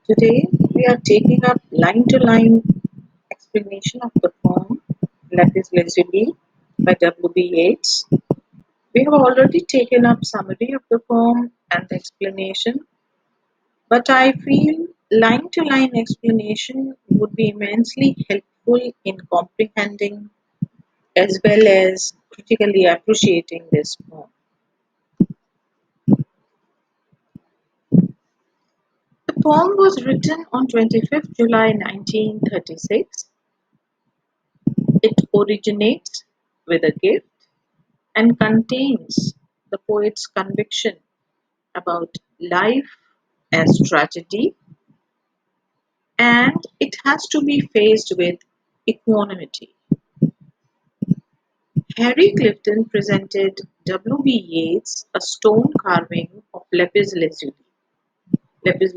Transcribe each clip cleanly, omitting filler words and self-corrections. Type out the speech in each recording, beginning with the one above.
Today we are taking up line-to-line explanation of the poem Lapis Lazuli by W.B. Yeats. We have already taken up summary of the poem and the explanation, but I feel line-to-line explanation would be immensely helpful in comprehending as well as critically appreciating this poem. The poem was written on 25th July 1936. It originates with a gift and contains the poet's conviction about life as tragedy, and it has to be faced with equanimity. Harry Clifton presented W.B. Yeats a stone carving of lapis lazuli. Lapis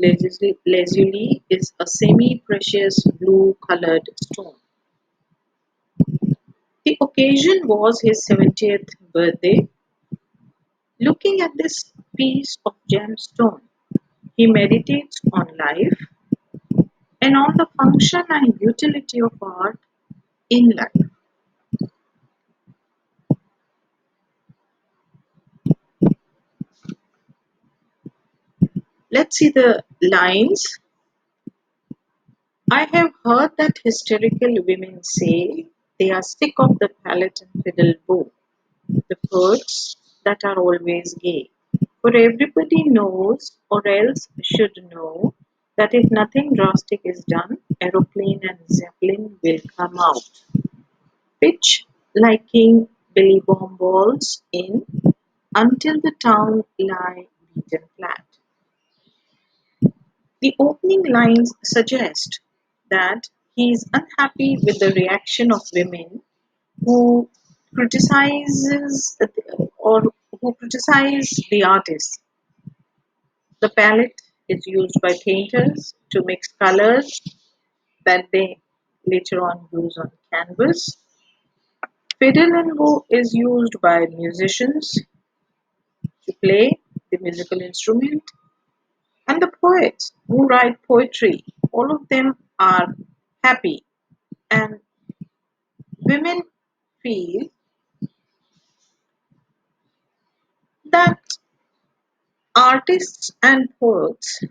lazuli is a semi-precious blue-colored stone. The occasion was his 70th birthday. Looking at this piece of gemstone, he meditates on life and on the function and utility of art in life. Let's see the lines. I have heard that hysterical women say they are sick of the palette and fiddle bow, the poets that are always gay. For everybody knows, or else should know, that if nothing drastic is done, aeroplane and zeppelin will come out. Pitch liking Billy Bomb balls in until the town lie beaten flat. The opening lines suggest that he is unhappy with the reaction of women who criticizes or who criticize the artist. The palette is used by painters to mix colors that they later on use on canvas. Fiddle and bow is used by musicians to play the musical instrument, and the poets who write poetry, all of them are happy, and women feel that artists and poets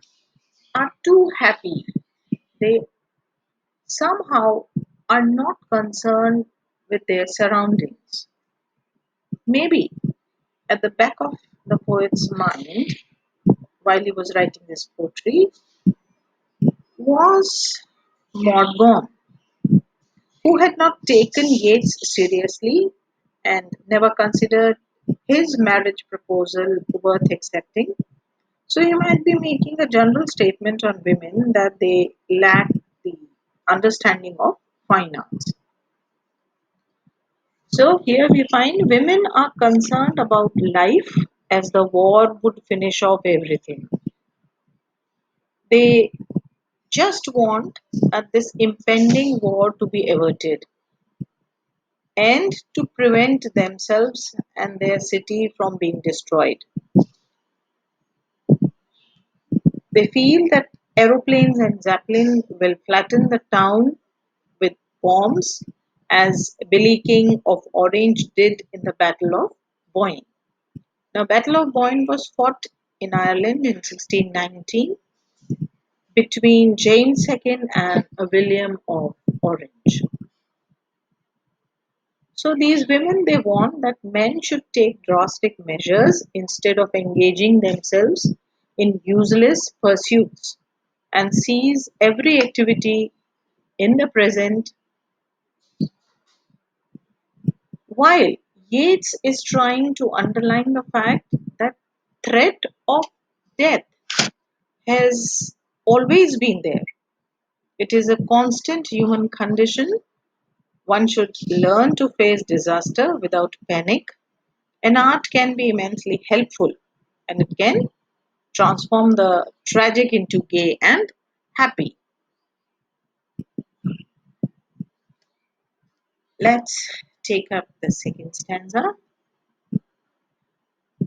are too happy. They somehow are not concerned with their surroundings. Maybe at the back of the poet's mind, while he was writing this poetry, was Morgan, who had not taken Yeats seriously and never considered his marriage proposal worth accepting. So he might be making a general statement on women that they lack the understanding of fine arts. So here we find women are concerned about life as the war would finish off everything. They just want this impending war to be averted and to prevent themselves and their city from being destroyed. They feel that aeroplanes and zeppelin will flatten the town with bombs as Billy King of Orange did in the Battle of Boyne. Now, Battle of Boyne was fought in Ireland in 1619 between James II and William of Orange. So these women, they want that men should take drastic measures instead of engaging themselves in useless pursuits and seize every activity in the present, while Yeats is trying to underline the fact that threat of death has always been there. It is a constant human condition. One should learn to face disaster without panic, and art can be immensely helpful, and it can transform the tragic into gay and happy. Let's take up the second stanza.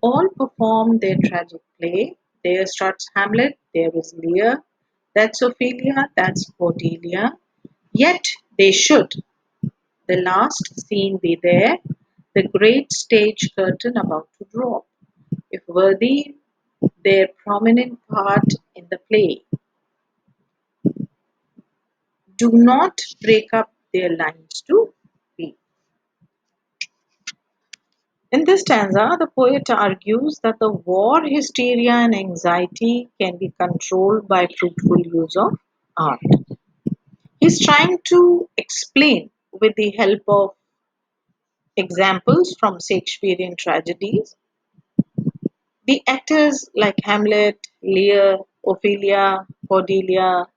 All perform their tragic play. There starts Hamlet, there is Lear, That's Ophelia, that's Cordelia. Yet they should, the last scene be there, the great stage curtain about to drop, if worthy their prominent part in the play. Do not break up their lines to be. In this stanza, the poet argues that the war hysteria and anxiety can be controlled by fruitful use of art. He's trying to explain, with the help of examples from Shakespearean tragedies, the actors like Hamlet, Lear, Ophelia, Cordelia,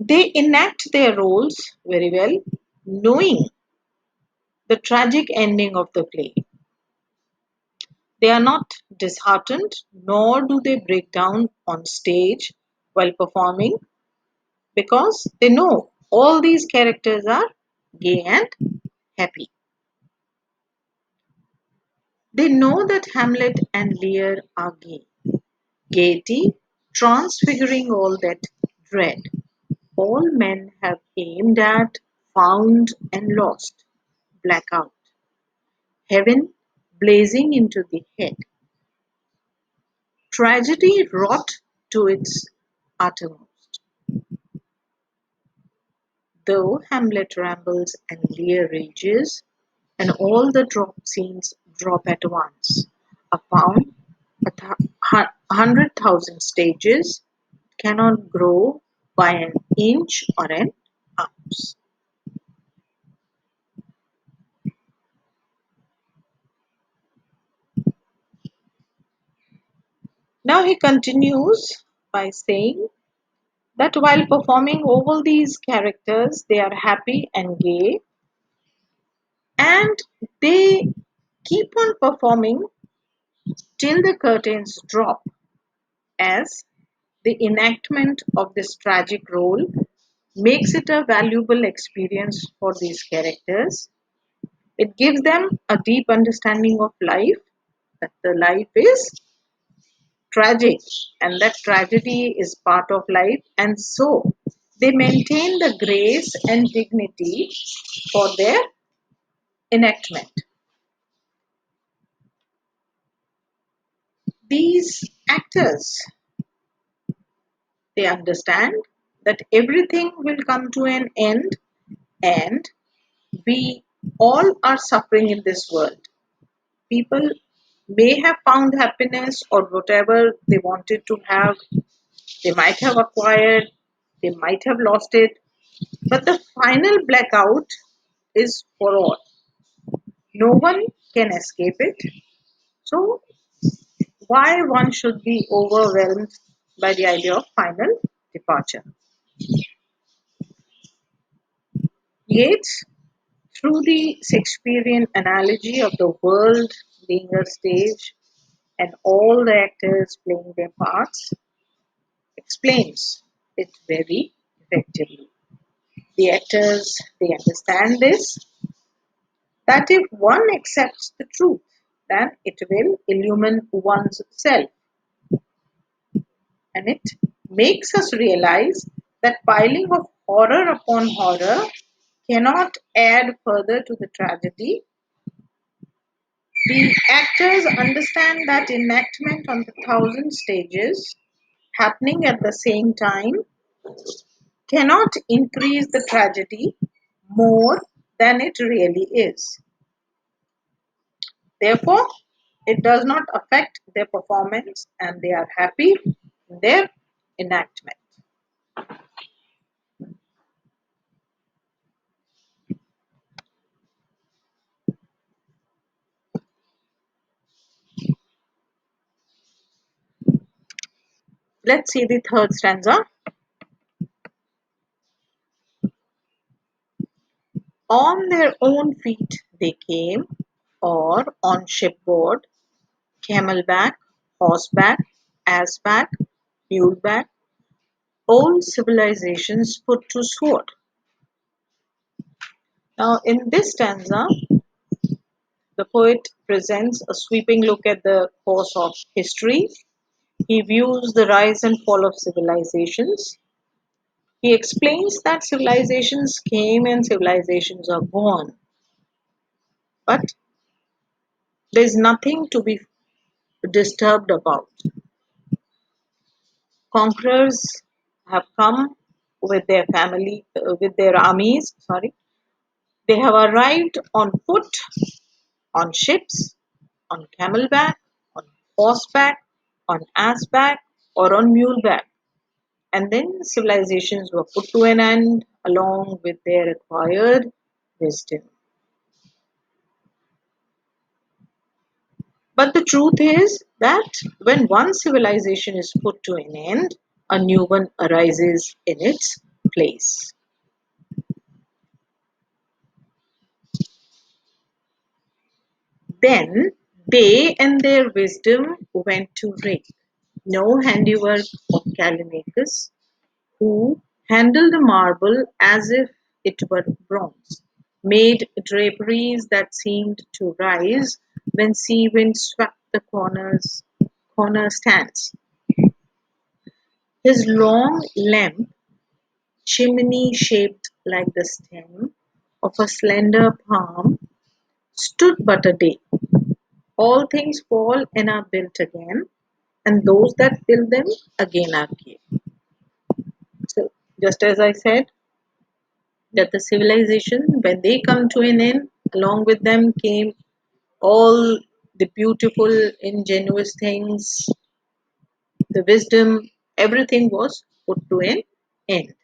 they enact their roles very well, knowing the tragic ending of the play. They are not disheartened, nor do they break down on stage while performing, because they know all these characters are gay and happy. They know that Hamlet and Lear are gay. Gaiety transfiguring all that dread. All men have aimed at, found, and lost. Blackout. Heaven blazing into the head. Tragedy wrought to its uttermost. Though Hamlet rambles and Lear rages, and all the drop scenes drop at once, upon 100,000 stages cannot grow by an inch or an ounce. Now he continues by saying that while performing all these characters, they are happy and gay, and they keep on performing till the curtains drop, as the enactment of this tragic role makes it a valuable experience for these characters. It gives them a deep understanding of life, that the life is tragic and that tragedy is part of life, and so they maintain the grace and dignity for their enactment. These actors, they understand that everything will come to an end, and we all are suffering in this world. People may have found happiness or whatever they wanted to have, they might have acquired, they might have lost it, but the final blackout is for all. No one can escape it. So, why one should be overwhelmed by the idea of final departure? Yeats, through the Shakespearean analogy of the world being a stage and all the actors playing their parts, explains it very effectively. The actors, they understand this, that if one accepts the truth, then it will illumine one's self, and it makes us realize that piling of horror upon horror cannot add further to the tragedy. The actors understand that enactment on the thousand stages happening at the same time cannot increase the tragedy more than it really is. Therefore, it does not affect their performance and they are happy in their enactment. Let's see the third stanza. On their own feet they came, or on shipboard, camelback, horseback, assback, muleback, old civilizations put to sword. Now, in this stanza, the poet presents a sweeping look at the course of history. He views the rise and fall of civilizations. He explains that civilizations came and civilizations are gone, but there's nothing to be disturbed about. Conquerors have come with their armies, sorry. They have arrived on foot, on ships, on camelback, on horseback, on assback, or on muleback. And then civilizations were put to an end along with their acquired wisdom. But the truth is that when one civilization is put to an end, a new one arises in its place. Then they and their wisdom went to rig. No handiwork of Callimachus, who handled the marble as if it were bronze, made draperies that seemed to rise when sea wind swept the corner stands. His long lamp, chimney shaped like the stem of a slender palm, stood but a day. All things fall and are built again, and those that build them again are killed. So, just as I said, that the civilization, when they come to an end, along with them came all the beautiful, ingenuous things, the wisdom, everything was put to an end.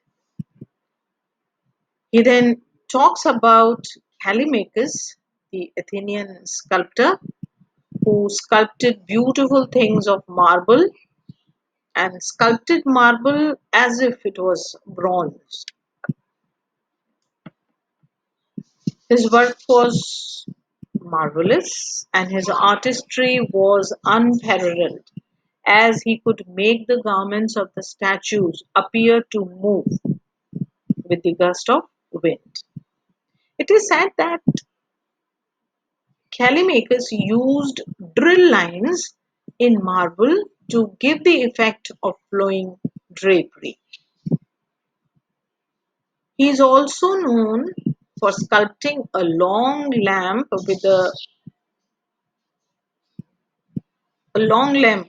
He then talks about Callimachus, the Athenian sculptor, who sculpted beautiful things of marble and sculpted marble as if it was bronze. His work was marvelous and his artistry was unparalleled, as he could make the garments of the statues appear to move with the gust of wind. It is said that Callimachus used drill lines in marble to give the effect of flowing drapery. He is also known for sculpting a long lamp a long lamp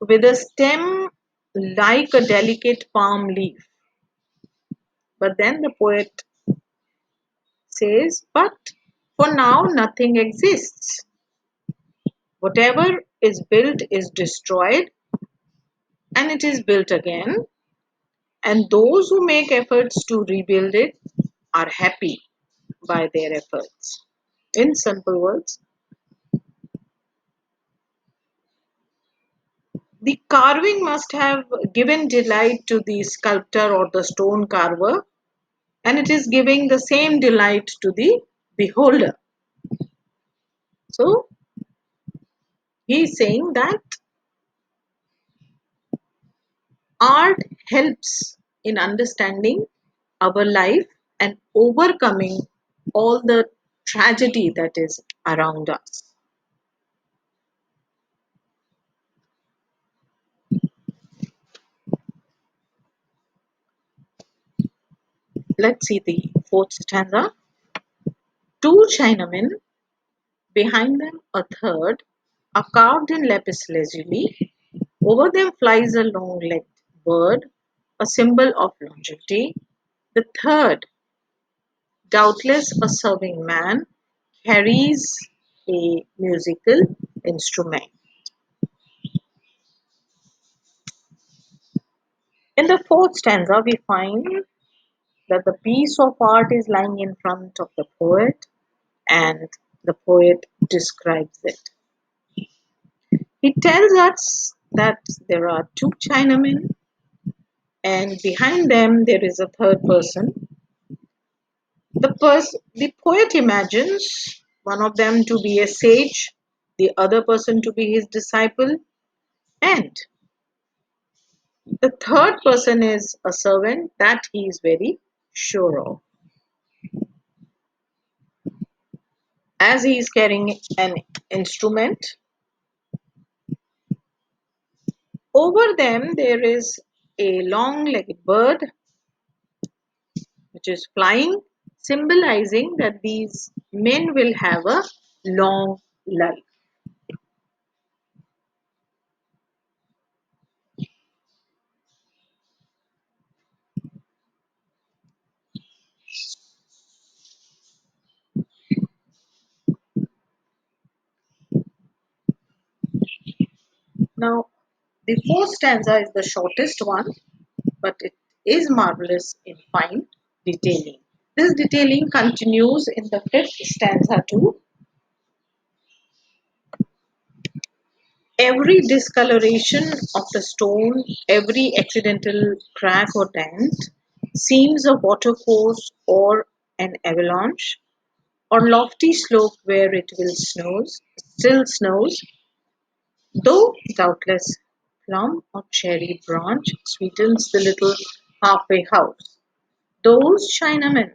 with a stem like a delicate palm leaf. But then the poet says, but for now nothing exists. Whatever is built is destroyed and it is built again, and those who make efforts to rebuild it are happy by their efforts. In simple words, the carving must have given delight to the sculptor or the stone carver, and it is giving the same delight to the beholder. So, he is saying that art helps in understanding our life and overcoming all the tragedy that is around us. Let's see the fourth stanza. Two Chinamen, behind them a third, are carved in lapis lazuli. Over them flies a long-legged bird, a symbol of longevity. The third, doubtless a serving man, carries a musical instrument. In the fourth stanza, we find that the piece of art is lying in front of the poet and the poet describes it. He tells us that there are two Chinamen and behind them there is a third person. The poet imagines one of them to be a sage, the other person to be his disciple, and the third person is a servant that he is very sure of. As he is carrying an instrument, Over them, there is a long legged bird which is flying, symbolizing that these men will have a long life. Now, the fourth stanza is the shortest one, but it is marvelous in fine detailing. This detailing continues in the fifth stanza too. Every discoloration of the stone, every accidental crack or dent seems a watercourse or an avalanche or lofty slope where it will still snows, though doubtless plum or cherry branch sweetens the little halfway house. Those Chinamen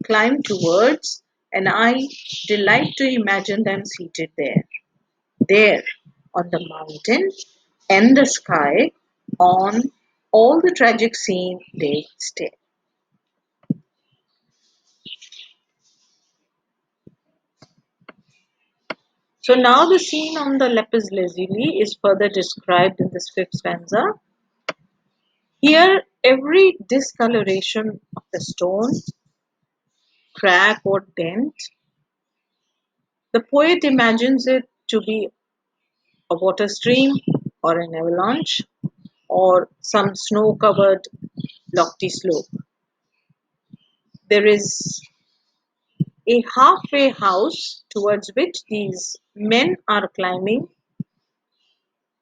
climb towards, and I delight to imagine them seated there. There, on the mountain and the sky, on all the tragic scene they stare. So now the scene on the Lapis Lazuli is further described in this fifth stanza. Here, every discoloration of the stone, crack or dent, the poet imagines it to be a water stream or an avalanche or some snow-covered lofty slope. There is a halfway house towards which these men are climbing.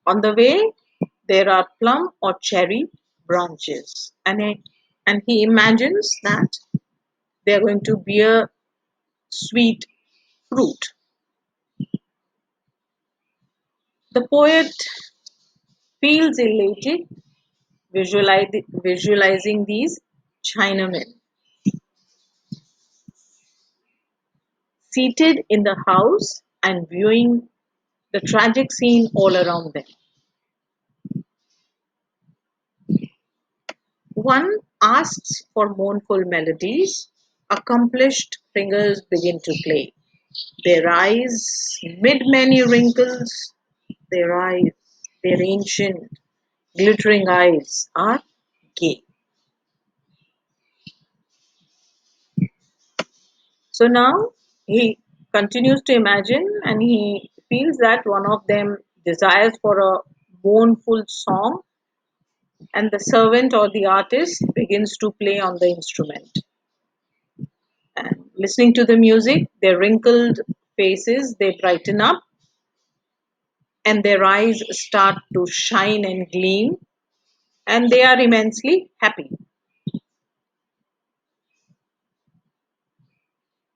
On the way, there are plum or cherry branches, and he imagines that they are going to bear sweet fruit. The poet feels elated visualizing these Chinamen seated in the house and viewing the tragic scene all around them. One asks for mournful melodies. Accomplished fingers begin to play. Their eyes, mid many wrinkles, their eyes, their ancient, glittering eyes, are gay. So now he continues to imagine and he feels that one of them desires for a mournful song, and the servant or the artist begins to play on the instrument. And listening to the music, their wrinkled faces they brighten up and their eyes start to shine and gleam, and they are immensely happy.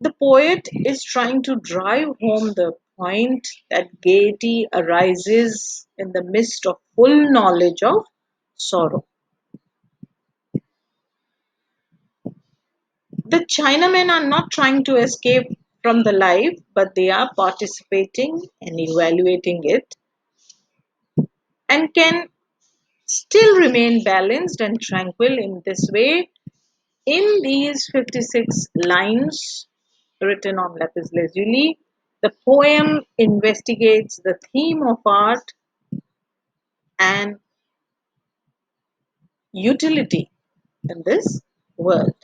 The poet is trying to drive home the point that gaiety arises in the midst of full knowledge of sorrow. The Chinamen are not trying to escape from the life, but they are participating and evaluating it and can still remain balanced and tranquil in this way. In these 56 lines written on lapis lazuli, the poem investigates the theme of art and utility in this world.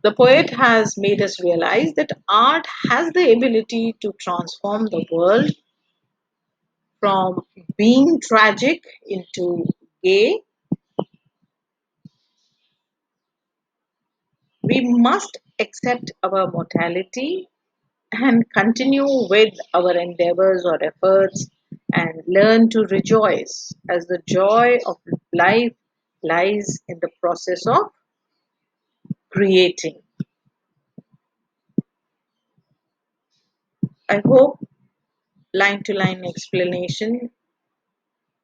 The poet has made us realize that art has the ability to transform the world from being tragic into gay. We must accept our mortality and continue with our endeavors or efforts and learn to rejoice as the joy of life lies in the process of creating. I hope line to line explanation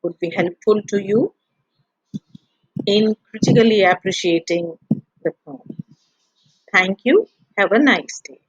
would be helpful to you in critically appreciating the poem. Thank you. Have a nice day.